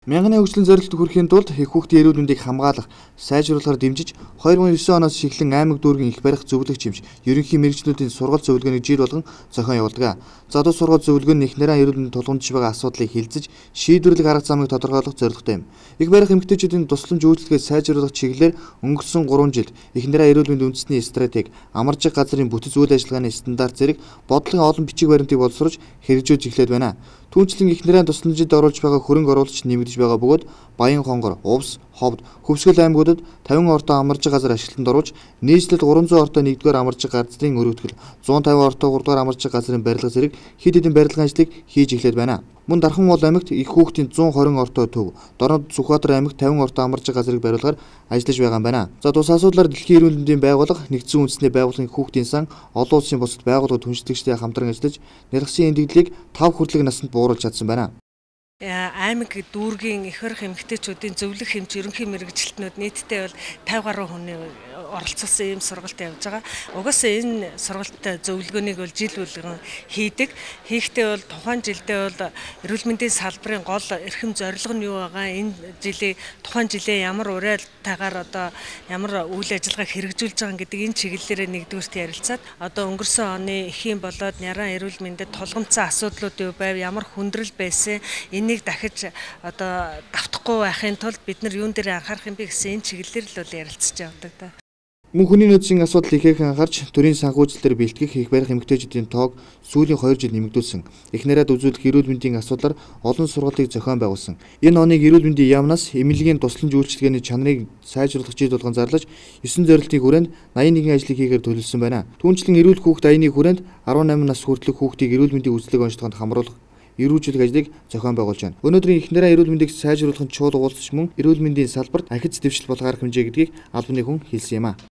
Мянганы хөгжлийн зорилтод хүрэхийн тулд их хүүхдийн эрүүл мэндийг хамгаалах, сайжруулахаар дэмжиж 2009 оноос эхлэн аймаг дүүргийн их барих зөвлөгч хэмж ерөнхий мэргэжлүүдийн сургалт зөвлөгөөнийг жил болгон зохион явуулдаг. Задуу сургалт зөвлөгөө нь их нарийн эрүүл мэнд тулгамдж байгаа асуудлыг хилцэж шийдвэрлэх арга замыг тодорхойлох зорилготой юм. Их барих эмэгтэйчүүдийн тусламж үйлчлэгээ сайжруулах чиглэлээр өнгөрсөн 3 жилд их нарийн эрүүл мэндийн үндэсний стратеги, амаржиг газрын бүтэц үйл ажиллагааны стандарт зэрэг бодлогын олон бичиг баримтыг боловсруулж хэрэгжүүлж эхлээд байна. Түүнчлэн их нарийн тусламжид оруулж байгаа хөрөнгө оруулалт нэмэгдэж байгаа бөгөөд Баян хонгор, Увс, Ховд, Хөвсгөл аймагуудад 50 ортой амаржиг газар ашиглалтанд орж нийслэлд 300 ортой 1-р амаржиг газрын өргөдгөл, 150 ортой 3-р амаржиг газрын барилга зэрэг хэд хэдэн барилгын ажлыг хийж эхлээд байна. Мөн Дархан уул аймагт их хүүхдийн 120 ортой төв, Дорнод Сүхбаатар аймагт 50 ортой амаржиг газрыг бариулахаар ажиллаж байгаа юм байна. За тус асуудлаар Дэлхийн эрүүл мэндийн байгууллага, нэгдсэн үндэсний байгууллагын хүүхдийн сан, олон улсын бусад байгууллагууд хүншлэгчтэй хамтран ажиллаж нялгсын эндэгдлийг 5 хүртэлх наснд бууруулж чадсан байна. Аймаг дүүргийн их барих эмэгтэйчүүдийн зөвлөх хэмж ерөнхий мэргэжилтнүүд нийтдээ бол 50 гаруй хүний оролцуулсан ийм сургалт явж байгаа. Угаасаа энэ сургалт зөвлөгөөнийг бол жил болгон хийдэг. Хийхдээ бол тухайн жилдээ бол эрүүл мэндийн салбарын гол эрхэм зорилго нь юу байгаа? Энэ жилийн тухайн жилээ ямар уриалтайгаар одоо ямар үйл ажиллагаа хэрэгжүүлж байгаа гэдэг энэ чиглэлээр нэгдүгürt ярилцаад одоо өнгөрсөн оны эхийн болоод няран эрүүл мэндэд тулгамдсан асуудлууд юу байв? Ямар хүндрэл байсан? Энийг дахиж одоо давтахгүй байхын тулд бид нар юун дээр анхаарах юм бэ гэсэн энэ чиглэлээр л бол ярилцж явдаг да. Мөн хүний нөөцийн асуудал ихэхэн анхаарч төрийн санхүүжилтээр бэлтгэх их барих эмэгтэйчүүдийн тоог сүүлийн 2 жил нэмэгдүүлсэн. Их нараад үзүүлэх эрүүл мэндийн асуудлаар олон сургалтыг зохион байгуулсан. Энэ оныг эрүүл мэндийн яамнаас эмнэлгийн тусламж үйлчилгээний чанарыг сайжруулах жил болгон зарлаж 9 зорилтын хүрээнд 81 ажлыг хийхээр төлөвлөсөн байна. Түүнчлэн эрүүл хүүхд аяны хүрээнд 18 нас хүртэлх хүүхдийг эрүүл мэндийн үзлэг онцлогонд хамруулах эрүүжүүлэх ажлыг зохион байгуулж байна. Өнөөдрийн их нарийн эрүүл мэндийг сайжруулахын чухал уулзч мөн эрүүл мэндийн салбарт ахиц дэвшил болох арга хэмжээ гэдгийг албаны хүн хэлсэн юм а.